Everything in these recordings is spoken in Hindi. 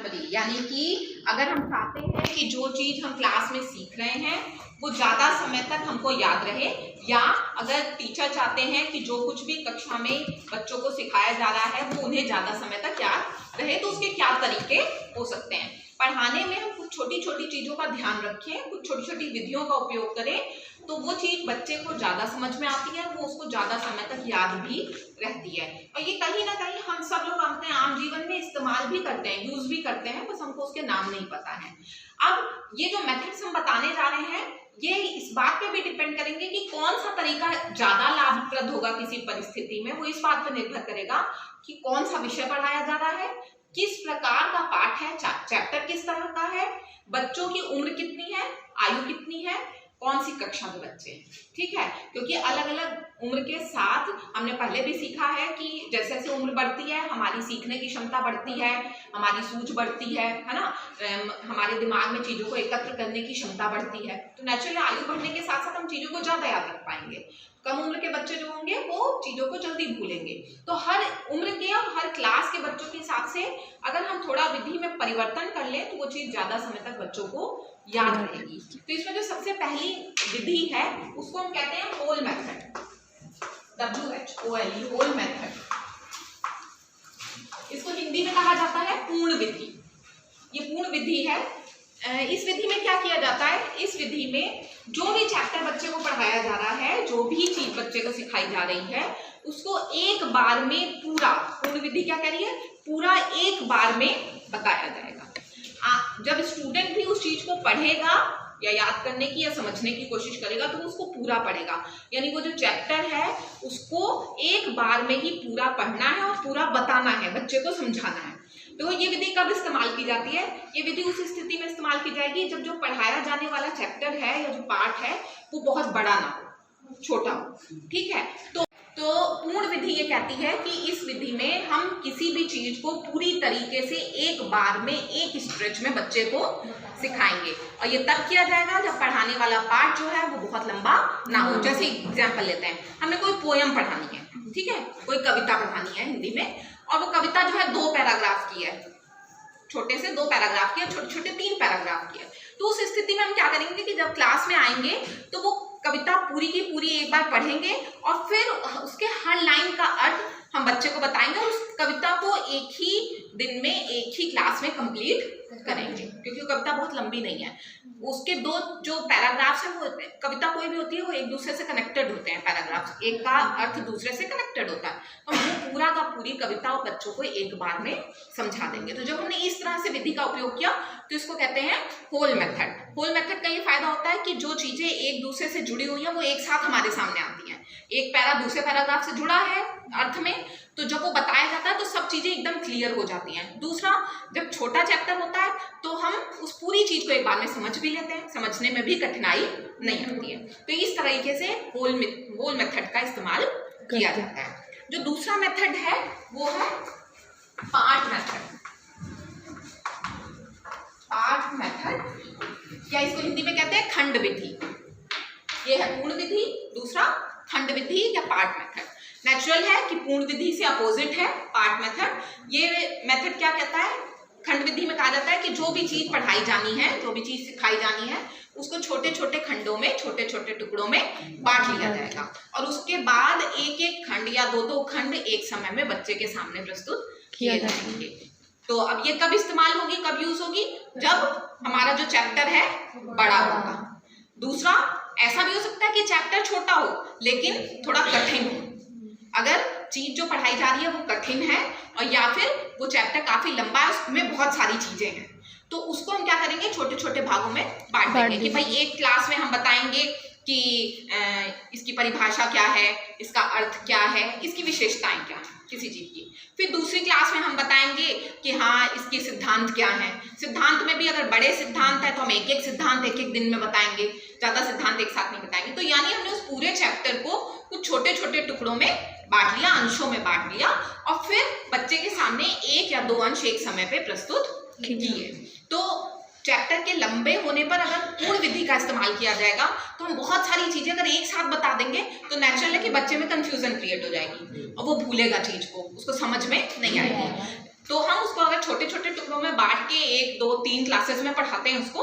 मेमोरी, यानी कि अगर हम चाहते हैं कि जो चीज हम क्लास में सीख रहे हैं वो ज्यादा समय तक हमको याद रहे, या अगर टीचर चाहते हैं कि जो कुछ भी कक्षा में बच्चों को सिखाया जा रहा है वो उन्हें ज्यादा समय तक याद रहे, तो उसके क्या तरीके हो सकते हैं। पढ़ाने में हम कुछ छोटी छोटी चीजों का ध्यान रखें, कुछ छोटी छोटी विधियों का उपयोग करें, तो वो चीज बच्चे को ज्यादा समझ में आती है, वो उसको ज्यादा समय तक याद भी रहती है। और ये कहीं ना कहीं हम सब लोग अपने आम जीवन में इस्तेमाल भी करते हैं, यूज भी करते हैं, बस हमको उसके नाम नहीं पता है। अब ये जो मेथड्स हम बताने जा रहे हैं ये इस बात पे भी डिपेंड करेंगे कि कौन सा तरीका ज्यादा लाभप्रद होगा किसी परिस्थिति में। वो इस बात पर निर्भर करेगा कि कौन सा विषय पढ़ाया जा रहा है, किस प्रकार का पाठ है, चैप्टर किस तरह का है, बच्चों की उम्र कितनी है, आयु कितनी है, कौन सी कक्षा के बच्चे हैं, ठीक है। क्योंकि अलग अलग उम्र के साथ हमने पहले भी सीखा है कि जैसे जैसे उम्र बढ़ती है हमारी सीखने की क्षमता बढ़ती है, हमारी सूझ बढ़ती है ना, हमारे दिमाग में चीजों को एकत्र करने की क्षमता बढ़ती है। तो नेचुरली आयु बढ़ने के साथ साथ हम चीजों को ज्यादा याद रख पाएंगे। कम उम्र के बच्चे जो होंगे वो चीजों को जल्दी भूलेंगे। तो हर उम्र के और हर क्लास के बच्चों के हिसाब से अगर हम थोड़ा विधि में परिवर्तन कर लें तो वो चीज ज्यादा समय तक बच्चों को याद रहेगी। तो इसमें जो सबसे पहली विधि है उसको हम कहते हैं whole method, WHOLE, whole method. इसको हिंदी में कहा जाता है पूर्ण विधि। ये पूर्ण विधि है। इस विधि में क्या किया जाता है, इस विधि में जो भी चैप्टर बच्चे को पढ़ाया जा रहा है, जो भी चीज बच्चे को सिखाई जा रही है, उसको एक बार में पूरा, पूर्ण विधि क्या कह रही है, पूरा एक बार में बताया जाएगा। जब स्टूडेंट भी उस चीज को पढ़ेगा या याद करने की या समझने की कोशिश करेगा तो उसको पूरा पढ़ेगा, यानी वो जो चैप्टर है उसको एक बार में ही पूरा पढ़ना है और पूरा बताना है, बच्चे को समझाना है। तो ये विधि कब इस्तेमाल की जाती है, ये विधि उस स्थिति में इस्तेमाल की जाएगी जब जो पढ़ाया जाने वाला चैप्टर है या जो पाठ है वो बहुत बड़ा ना हो, छोटा हो, ठीक है। तो पूर्ण विधि ये कहती है कि इस विधि में हम किसी भी चीज को पूरी तरीके से एक बार में एक स्ट्रेच में बच्चे को सिखाएंगे, और ये तब किया जाएगा जब पढ़ाने वाला पाठ जो है वो बहुत लंबा ना हो। जैसे एग्जाम्पल लेते हैं, हमें कोई पोयम पढ़ानी है, ठीक है, कोई कविता पढ़ानी है हिंदी में, और वो कविता जो है 2 पैराग्राफ की है, छोटे से 2 पैराग्राफ की है, छोटे छोटे 3 पैराग्राफ की है। तो उस स्थिति में हम क्या करेंगे कि जब क्लास में आएंगे तो वो कविता पूरी की पूरी एक बार पढ़ेंगे और फिर उसके हर लाइन का अर्थ हम बच्चे को बताएंगे, और उस कविता को एक ही दिन में एक ही क्लास में कंप्लीट करेंगे, क्योंकि कविता बहुत लंबी नहीं है। उसके 2 जो पैराग्राफ्स हैं, वो कविता कोई भी होती है वो एक दूसरे से कनेक्टेड होते हैं, पैराग्राफ्स एक का अर्थ दूसरे से कनेक्टेड होता है, तो वो पूरा का पूरी कविता और बच्चों को एक बार में समझा देंगे। तो जब हमने इस तरह से विधि का उपयोग किया तो इसको कहते हैं होल मेथड। होल मेथड का ये फायदा होता है कि जो चीजें एक दूसरे से जुड़ी हुई हैं वो एक साथ हमारे सामने आती हैं। एक पैरा दूसरे पैराग्राफ से जुड़ा है अर्थ में, तो जब वो बताया जाता है तो सब चीजें एकदम क्लियर हो जाती हैं। दूसरा, जब छोटा चैप्टर होता है तो हम उस पूरी चीज को एक बार में समझ भी लेते हैं, समझने में भी कठिनाई नहीं होती है। तो इस तरीके से होल मेथड का इस्तेमाल किया जाता है। जो दूसरा मेथड है वो है पार्ट मेथड। पार्ट मेथड या इसको हिंदी में कहते हैं खंड विधि। ये है पूर्ण विधि, दूसरा खंड विधि या पार्ट मेथड। नेचुरल है कि पूर्ण विधि से अपोजिट है पार्ट मेथड। ये मेथड क्या कहता है, खंड विधि में कहा जाता है कि जो भी चीज पढ़ाई जानी है, जो भी चीज सिखाई जानी है, उसको छोटे छोटे खंडों में, छोटे छोटे टुकड़ों में बांट लिया जाएगा, और उसके बाद एक एक खंड या 2-2 खंड एक समय में बच्चे के सामने प्रस्तुत किए जाएंगे। तो अब ये कब इस्तेमाल होगी, कब यूज होगी, जब हमारा जो चैप्टर है बड़ा होगा। दूसरा, ऐसा भी हो सकता है कि चैप्टर छोटा हो लेकिन थोड़ा कठिन हो। अगर चीज जो पढ़ाई जा रही है वो कठिन है और या फिर वो चैप्टर काफी लंबा है, उसमें बहुत सारी चीजें हैं, तो उसको हम क्या करेंगे, छोटे छोटे भागों में बांट देंगे कि भाई एक क्लास में हम बताएंगे कि इसकी परिभाषा क्या है, इसका अर्थ क्या है, इसकी विशेषताएं क्या है किसी चीज की। फिर दूसरी क्लास में हम बताएंगे कि हाँ इसके सिद्धांत क्या है। सिद्धांत में भी अगर बड़े सिद्धांत है तो हम एक एक सिद्धांत एक एक दिन में बताएंगे, ज्यादा सिद्धांत एक साथ नहीं बताएंगे। तो यानी हमने उस पूरे चैप्टर को कुछ छोटे छोटे टुकड़ों में बांट लिया, अंशों में बांट लिया, और फिर बच्चे के सामने 1 या 2 अंश एक समय पे प्रस्तुत किए। तो चैप्टर के लंबे होने पर अगर पूर्ण विधि का इस्तेमाल किया जाएगा तो हम बहुत सारी चीजें अगर एक साथ बता देंगे तो नेचुरल है कि बच्चे में कंफ्यूजन क्रिएट हो जाएगी और वो भूलेगा चीज को, उसको समझ में नहीं आएगी। तो हम उसको अगर छोटे छोटे टुकड़ों में बांट के 1, 2, 3 क्लासेस में पढ़ाते हैं उसको,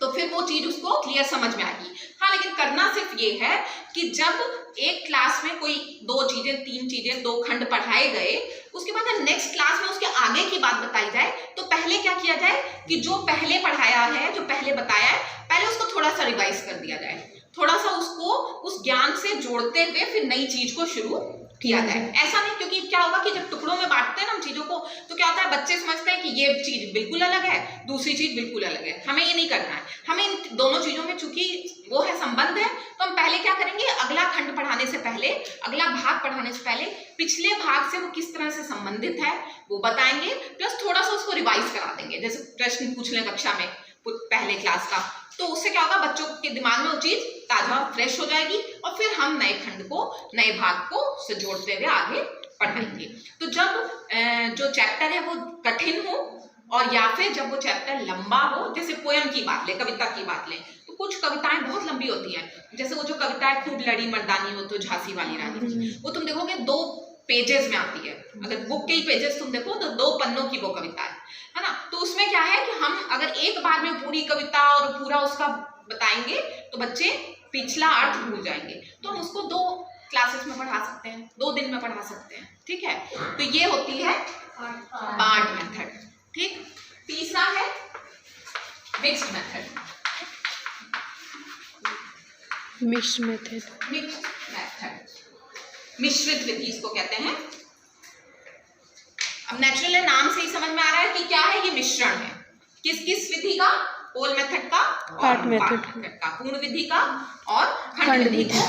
तो फिर वो चीज उसको क्लियर समझ में आएगी। हाँ, लेकिन करना सिर्फ ये है कि जब एक क्लास में कोई 2 चीजें 3 चीजें 2 खंड पढ़ाए गए, उसके बाद नेक्स्ट क्लास में उसके आगे की बात बताई जाए, तो पहले क्या किया जाए कि जो पहले पढ़ाया है, जो पहले बताया है, पहले उसको थोड़ा सा रिवाइज कर दिया जाए, थोड़ा सा उसको उस ज्ञान से जोड़ते हुए फिर नई चीज को शुरू किया जाए। ऐसा नहीं, क्योंकि क्या होगा कि जब टुकड़ों में बांटते हैं ना हम चीजों को, तो क्या होता है बच्चे समझते हैं कि ये चीज बिल्कुल अलग है, दूसरी चीज बिल्कुल अलग है। हमें ये नहीं करना है। हमें इन दोनों चीजों में चूंकि वो है संबंध है, तो हम पहले क्या करेंगे, अगला खंड पढ़ाने से पहले, अगला भाग पढ़ाने से पहले पिछले भाग से वो किस तरह से संबंधित है वो बताएंगे, प्लस थोड़ा सा उसको रिवाइज करा देंगे। जैसे प्रश्न पूछ लें कक्षा में पहले क्लास का, तो उससे क्या होगा, बच्चों के दिमाग में वो चीज ताजा फ्रेश हो जाएगी, और फिर हम नए खंड को, नए भाग को से जोड़ते हुए आगे पढ़ाएंगे। तो जब जो चैप्टर है वो कठिन हो, और या फिर जब वो चैप्टर लंबा हो, जैसे पोयम की बात लें, कविता की बात लें, तो कुछ कविताएं बहुत लंबी होती हैं। जैसे वो जो कविता है खूब लड़ी मर्दानी हो तो झांसी वाली रानी की, वो तुम देखोगे 2 पेजेस में आती है। अगर बुक के ही पेजेस तुम देखो तो 2 पन्नों की वो कविता है ना। तो उसमें क्या है कि हम अगर एक बार में पूरी कविता और पूरा उसका बताएंगे तो बच्चे पिछला अर्थ भूल जाएंगे। तो हम उसको 2 क्लासेस में पढ़ा सकते हैं, 2 दिन में पढ़ा सकते हैं। ठीक है, तो ये होती है पार्ट मेथड। ठीक, तीसरा है mixed method. Mixed method, mixed method, मिश्रित विधि इसको कहते हैं। अब नेचुरल नाम से ही समझ में आ रहा है कि क्या है, ये मिश्रण है किस किस विधि का, होल मेथड का, पार्ट मेथड का, पूर्ण विधि का और खंड विधि का।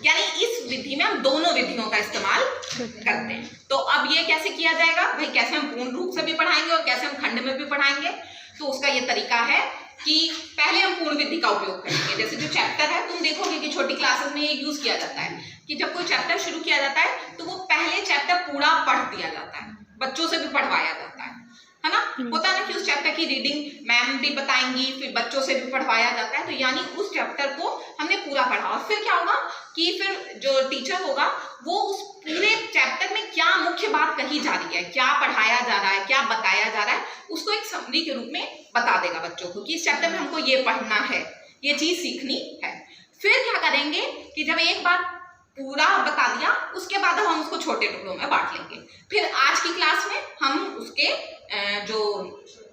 यानी इस विधि में हम दोनों विधियों का इस्तेमाल करते हैं। तो अब ये कैसे किया जाएगा भाई, कैसे हम पूर्ण रूप से भी पढ़ाएंगे और कैसे हम खंड में भी पढ़ाएंगे। तो उसका ये तरीका है कि पहले हम पूर्ण विधि का उपयोग करेंगे। जैसे जो चैप्टर है, तुम देखोगे कि छोटी क्लासेस में ये यूज किया जाता है कि जब कोई चैप्टर शुरू किया जाता है तो वो पहले चैप्टर पूरा पढ़ दिया जाता है, बच्चों से भी पढ़वाया जाता है ना। होता है ना कि उस चैप्टर की रीडिंग मैम भी बताएंगी, फिर बच्चों से भी पढ़वाया जाता है। तो यानी उस चैप्टर को हमने पूरा पढ़ा, और फिर क्या होगा कि फिर जो टीचर होगा वो उस पूरे चैप्टर में क्या मुख्य बात कही जा रही है, क्या पढ़ाया जा रहा है, क्या बताया जा रहा है, उसको एक समरी के रूप में बता देगा बच्चों को कि इस चैप्टर में हमको ये पढ़ना है, ये चीज सीखनी है। फिर क्या करेंगे कि जब एक बार पूरा बता दिया, उसके बाद हम उसको छोटे टुकड़ों में बांट लेंगे। फिर आज की क्लास में हम उसके जो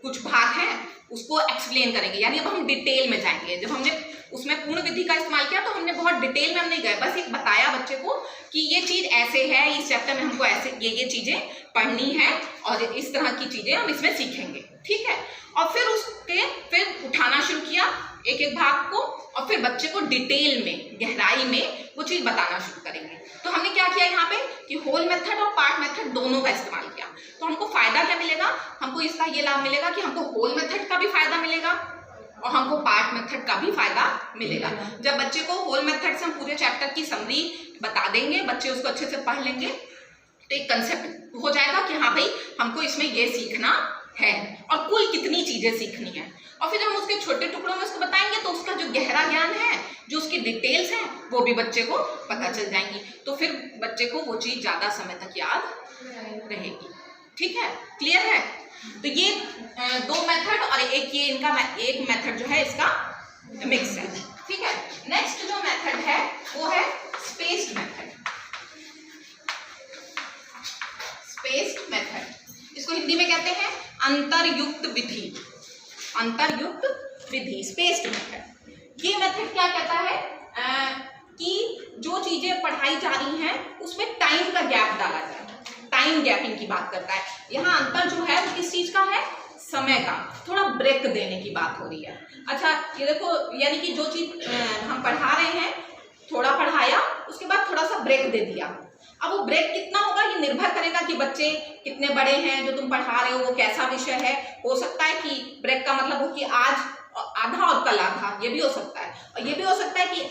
कुछ भाग हैं उसको एक्सप्लेन करेंगे, यानी अब हम डिटेल में जाएंगे। जब हमने उसमें पूर्ण विधि का इस्तेमाल किया तो हमने बहुत डिटेल में हम नहीं गए, बस एक बताया बच्चे को कि ये चीज ऐसे है, इस चैप्टर में हमको ऐसे ये चीजें पढ़नी है और इस तरह की चीजें हम इसमें सीखेंगे। ठीक है, और फिर उसके फिर उठाना शुरू किया एक एक भाग को, और फिर बच्चे को डिटेल में, गहराई में वो चीज बताना शुरू करेंगे। तो हमने क्या किया यहाँ पे कि होल मेथड और पार्ट मेथड दोनों का इस्तेमाल किया। तो हमको फायदा क्या मिलेगा, हमको इसका ये लाभ मिलेगा कि हमको होल मेथड का भी फायदा मिलेगा और हमको पार्ट मेथड का भी फायदा मिलेगा। जब बच्चे को होल मेथड से हम पूरे चैप्टर की समरी बता देंगे, बच्चे उसको अच्छे से पढ़ लेंगे, तो एक कंसेप्ट हो जाएगा कि हाँ भाई हमको इसमें ये सीखना है और कुल कितनी चीजें सीखनी है। और फिर हम उसके छोटे टुकड़ों में उसको बताएंगे तो उसका जो गहरा ज्ञान है, जो उसकी डिटेल्स हैं, वो भी बच्चे को पता चल जाएंगी। तो फिर बच्चे को वो चीज ज्यादा समय तक याद रहेगी। ठीक है, क्लियर है। तो ये 2 मेथड और एक ये इनका एक मेथड जो है इसका मिक्स है। ठीक है, नेक्स्ट जो मेथड है वो है स्पेस्ड मेथड। स्पेस्ड मेथड, इसको हिंदी में कहते हैं अंतरयुक्त विधि। अंतरयुक्त विधि, स्पेस्ड मेथड। ये मेथड क्या कहता है कि जो चीजें पढ़ाई जा रही हैं उसमें टाइम का गैप डाला जाए, टाइम गैपिंग की बात करता है। यहाँ अंतर जो है वो किस चीज का है, समय का, थोड़ा ब्रेक देने की बात हो रही है। अच्छा ये देखो, यानी कि जो चीज हम पढ़ा रहे हैं, थोड़ा पढ़ाया, उसके बाद थोड़ा सा ब्रेक दे दिया। अब वो ब्रेक कितना होगा ये निर्भर करेगा कि बच्चे कितने बड़े हैं, जो तुम पढ़ा रहे हो वो कैसा विषय है। हो सकता है कि ब्रेक का मतलब हो कि आज आधा और कल आधा, ये भी हो सकता है। और ये भी हो सकता है कि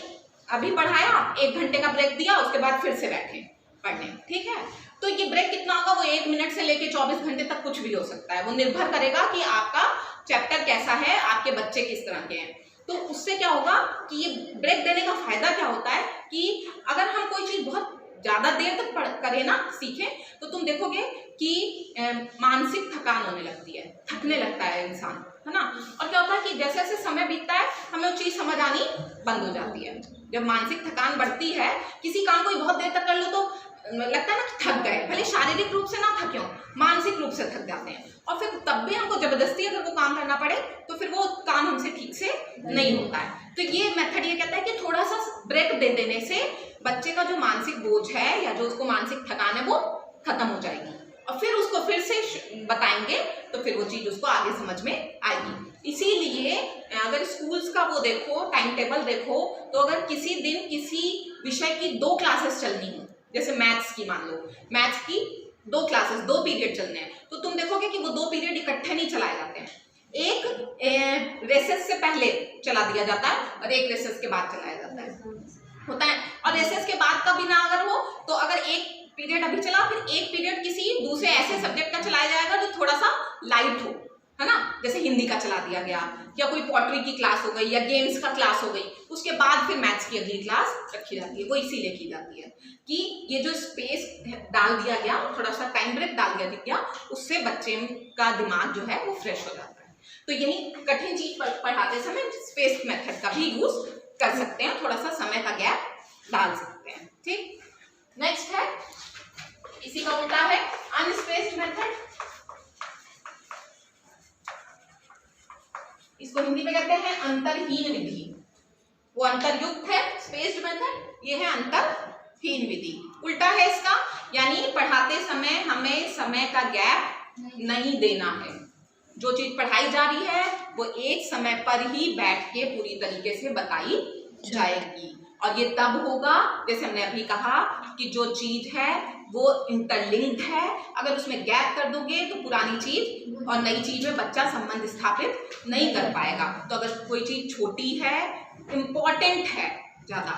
अभी पढ़ाया, 1 घंटे का ब्रेक दिया, उसके बाद फिर से बैठे पढ़ने। ठीक है, तो ये ब्रेक कितना होगा, वो 1 मिनट से लेके 24 घंटे तक कुछ भी हो सकता है। वो निर्भर करेगा कि आपका चैप्टर कैसा है, आपके बच्चे किस तरह के हैं। तो उससे क्या होगा कि ये ब्रेक देने का फायदा क्या होता है कि अगर हम कोई चीज बहुत ज्यादा देर तक करें ना, सीखें, तो तुम देखोगे कि मानसिक थकान होने लगती है, थकने लगता है इंसान, है ना। और क्या होता है कि जैसे जैसे समय बीतता है हमें वो चीज़ समझ आनी बंद हो जाती है। जब मानसिक थकान बढ़ती है, किसी काम को बहुत देर तक कर लो तो लगता है ना कि थक गए, भले शारीरिक रूप से ना थके हो, मानसिक रूप से थक जाते हैं, और फिर तब भी हमको जबरदस्ती अगर वो काम करना पड़े तो फिर वो काम हमसे ठीक से नहीं होता है। तो ये मेथड ये कहता है कि थोड़ा सा ब्रेक दे देने से बच्चे का जो मानसिक बोझ है या जो उसको मानसिक थकान है वो खत्म हो जाएगी, और फिर उसको फिर से बताएंगे तो फिर वो चीज़ उसको आगे समझ में आएगी। इसीलिए अगर स्कूल्स का वो देखो, टाइम टेबल देखो, तो अगर किसी दिन किसी विषय की 2 क्लासेस चलनी हो, जैसे मैथ्स की मान लो, मैथ्स की 2 क्लासेस, 2 पीरियड चलने हैं, तो तुम देखोगे कि वो 2 पीरियड इकट्ठे नहीं चलाए जाते हैं। एक रेसेस से पहले चला दिया जाता है और एक रेसेस के बाद चलाया जाता है, होता है। और रेसेस के बाद का भी ना अगर हो तो अगर एक पीरियड अभी चला, फिर एक पीरियड किसी दूसरे ऐसे सब्जेक्ट का चलाया जाएगा जो थोड़ा सा लाइट हो, है ना, जैसे हिंदी का चला दिया गया, या कोई पोट्री की क्लास हो गई, या गेम्स का क्लास हो गई, उसके बाद फिर मैथ्स की अगली क्लास रखी जाती है। वो इसीलिए की जाती है कि ये जो स्पेस डाल दिया गया, थोड़ा सा टाइम ब्रेक डाल दिया गया, उससे बच्चे का दिमाग जो है वो फ्रेश हो जाता है। तो यही कठिन चीज पढ़ाते समय स्पेस मेथड का भी यूज कर सकते हैं, थोड़ा सा समय का गैप डाल सकते हैं, ठीक। नेक्स्ट है, इसी का उल्टा है अनस्पेस्ड मेथड। इसको हिंदी में कहते हैं अंतरहीन विधि। वो अंतरयुक्त है स्पेस्ड मेथड, ये है अंतरहीन विधि। उल्टा है इसका, यानी पढ़ाते समय हमें समय का गैप नहीं देना है। जो चीज पढ़ाई जा रही है वो एक समय पर ही बैठ के पूरी तरीके से बताई जाएगी, और ये तब होगा जैसे हमने अभी कहा कि जो चीज है वो इंटरलिंक्ड है। अगर उसमें गैप कर दोगे तो पुरानी चीज और नई चीज में बच्चा संबंध स्थापित नहीं कर पाएगा। तो अगर कोई चीज छोटी है, इम्पोर्टेंट है ज्यादा,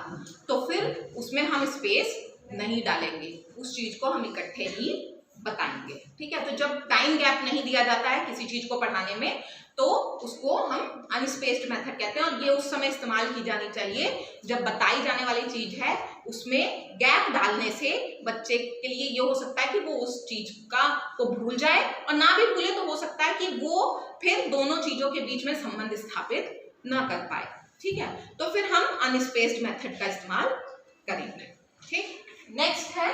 तो फिर उसमें हम स्पेस नहीं डालेंगे, उस चीज को हम इकट्ठे ही बताएंगे, ठीक है। तो जब टाइम गैप नहीं दिया जाता है किसी चीज को पढ़ाने में तो उसको हम अनस्पेस्ड मेथड कहते हैं, और ये उस समय इस्तेमाल की जानी चाहिए जब बताई जाने वाली चीज है उसमें गैप डालने से बच्चे के लिए ये हो सकता है कि वो उस चीज को भूल जाए, और ना भी भूले तो हो सकता है कि वो फिर दोनों चीजों के बीच में संबंध स्थापित न कर पाए, ठीक है। तो फिर हम अनस्पेस्ड मेथड का इस्तेमाल करेंगे, ठीक। नेक्स्ट है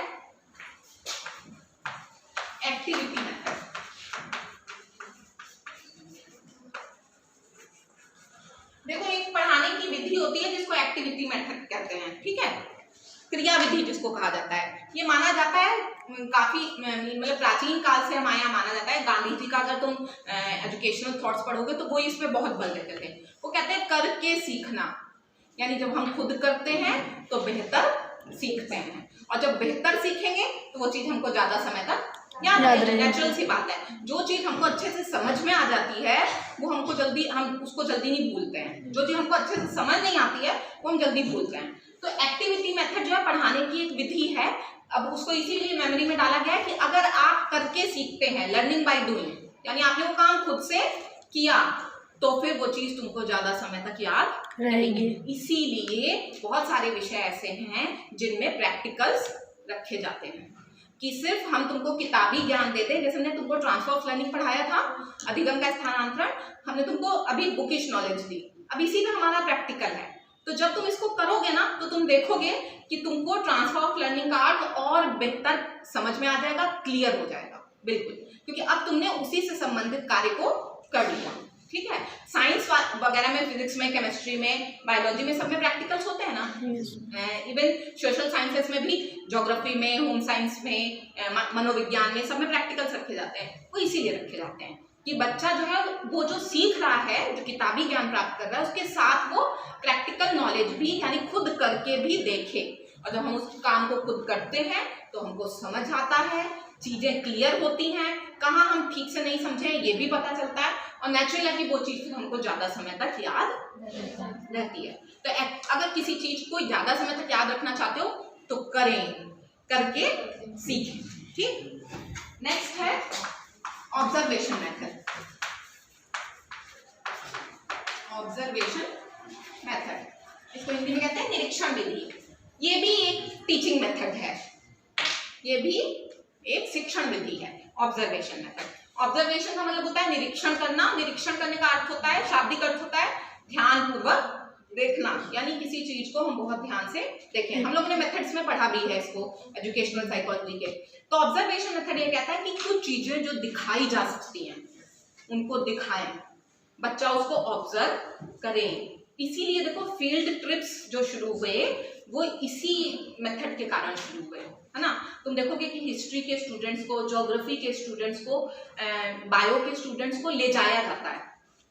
एक्टिविटी मेथड। देखो, एक पढ़ाने की विधि होती है जिसको एक्टिविटी मेथड कहते हैं, ठीक है, क्रिया विधि जिसको कहा जाता है। ये माना जाता है काफी मतलब प्राचीन काल से हमारे यहाँ माना जाता है। गांधी जी का अगर तुम एजुकेशनल थॉट्स पढ़ोगे तो वो इस पे बहुत बल देते थे। वो कहते हैं करके सीखना, यानी जब हम खुद करते हैं तो बेहतर सीखते हैं, और जब बेहतर सीखेंगे तो वो चीज हमको ज्यादा समय तक याद रहेगी। नेचुरल सी बात है, जो चीज हमको अच्छे से समझ में आ जाती है वो हमको जल्दी, हम उसको जल्दी नहीं भूलते हैं। जो चीज हमको अच्छे से समझ नहीं आती है वो हम जल्दी भूलते हैं। तो एक्टिविटी मेथड जो है पढ़ाने की एक विधि है। अब उसको इसीलिए मेमोरी में डाला गया है कि अगर आप करके सीखते हैं, लर्निंग बाय डूइंग, यानी आपने वो काम खुद से किया, तो फिर वो चीज तुमको ज्यादा समय तक याद रहेगी। इसीलिए बहुत सारे विषय ऐसे हैं जिनमें प्रैक्टिकल्स रखे जाते हैं, कि सिर्फ हम तुमको किताबी ज्ञान देते हैं। जैसे हमने तुमको ट्रांसफर ऑफ लर्निंग पढ़ाया था, अधिगम का स्थानांतरण, हमने तुमको अभी बुकिश नॉलेज दी, अब इसी में हमारा प्रैक्टिकल है। तो जब तुम इसको करोगे ना तो तुम देखोगे कि तुमको ट्रांसफर ऑफ लर्निंग का अर्थ और बेहतर समझ में आ जाएगा, क्लियर हो जाएगा, बिल्कुल, क्योंकि अब तुमने उसी से संबंधित कार्य को कर लिया, ठीक है। साइंस वगैरह में, फिजिक्स में, केमिस्ट्री में, बायोलॉजी में, सब में प्रैक्टिकल्स होते हैं ना। इवन सोशल साइंसेस में भी, ज्योग्राफी में, होम साइंस में, मनोविज्ञान में, सब में प्रैक्टिकल्स रखे जाते हैं। वो इसीलिए रखे जाते हैं कि बच्चा जो है वो जो सीख रहा है, जो किताबी ज्ञान प्राप्त कर रहा है, उसके साथ वो प्रैक्टिकल नॉलेज भी, यानी खुद करके भी देखे। और जब हम उस काम को खुद करते हैं तो हमको समझ आता है, चीजें क्लियर होती हैं, कहाँ हम ठीक से नहीं समझे ये भी पता चलता है, और नेचुरली वो चीज हमको ज्यादा समय तक याद रहती है। तो अगर किसी चीज को ज्यादा समय तक याद रखना चाहते हो तो करें, करके सीखें, ठीक। नेक्स्ट है ऑब्जर्वेशन मेथड। ऑब्जर्वेशन मेथड, इसको हिंदी में कहते हैं निरीक्षण विधि। ये भी एक टीचिंग मेथड है, ये भी एक शिक्षण विधि है। Observation method. ऑब्जर्वेशन का मतलब होता है निरीक्षण करना। निरीक्षण करने का अर्थ होता है, शाब्दिक अर्थ होता है ध्यान पूर्वक देखना, यानी किसी चीज को हम बहुत ध्यान से देखें। हम लोगों ने मेथड्स में पढ़ा भी है इसको एजुकेशनल साइकोलॉजी के। तो ऑब्जर्वेशन मेथड ये कहता है कि कुछ चीजें जो दिखाई जा सकती हैं उनको दिखाएं, बच्चा उसको ऑब्जर्व करें। इसीलिए देखो फील्ड ट्रिप्स जो शुरू हुए वो इसी मेथड के कारण शुरू हुए, है ना। तुम देखोगे कि हिस्ट्री के स्टूडेंट्स को, ज्योग्राफी के स्टूडेंट्स को, बायो के स्टूडेंट्स को ले जाया जाता है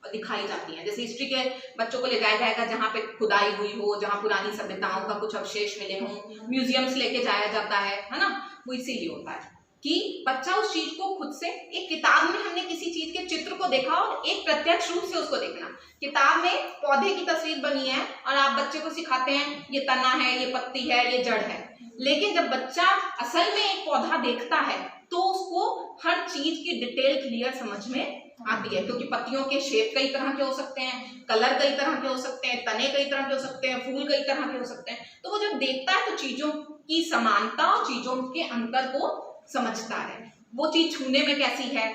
और दिखाई जाती है। जैसे हिस्ट्री के बच्चों को ले जाया जाएगा जहाँ पे खुदाई हुई हो, जहाँ पुरानी सभ्यताओं का कुछ अवशेष मिले हों, म्यूजियम्स लेके जाया जाता है ना। वो इसीलिए होता है कि बच्चा उस चीज को खुद से, एक किताब में हमने किसी चीज के चित्र को देखा और एक प्रत्यक्ष रूप से उसको देखना। किताब में पौधे की तस्वीर बनी है और आप बच्चे को सिखाते हैं ये तना है, ये पत्ती है, ये जड़ है, लेकिन जब बच्चा असल में एक पौधा देखता है तो उसको हर चीज की डिटेल क्लियर समझ में आती है, क्योंकि पत्तियों के शेप कई तरह के हो सकते हैं, कलर कई तरह के हो सकते हैं, तने कई तरह के हो सकते हैं, फूल कई तरह के हो सकते हैं। तो वो जब देखता है तो चीजों की समानता और चीजों के अंतर को समझता है। वो चीज छूने में कैसी है,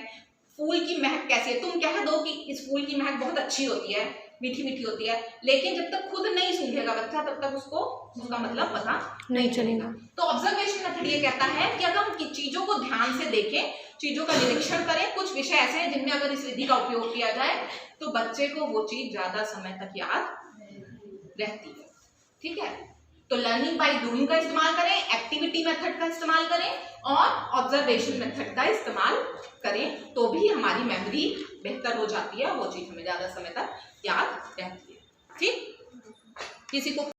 फूल की महक कैसी है। तुम कह दो कि इस फूल की महक बहुत अच्छी होती है, मीठी मीठी होती है, लेकिन जब तक खुद नहीं सूंघेगा बच्चा तब तक उसको उसका मतलब पता नहीं चलेगा। तो ऑब्जर्वेशन मेथड ये कहता है कि अगर हम चीजों को ध्यान से देखें, चीजों का निरीक्षण करें, कुछ विषय ऐसे हैं जिनमें अगर इस विधि का उपयोग किया जाए तो बच्चे को वो चीज ज्यादा समय तक याद रहती है। ठीक है, तो लर्निंग बाय डूइंग का इस्तेमाल करें, एक्टिविटी मेथड का इस्तेमाल करें और ऑब्जर्वेशन मेथड का इस्तेमाल करें, तो भी हमारी मेमोरी बेहतर हो जाती है, वो चीज हमें ज्यादा समय तक याद रहती है। ठीक, किसी को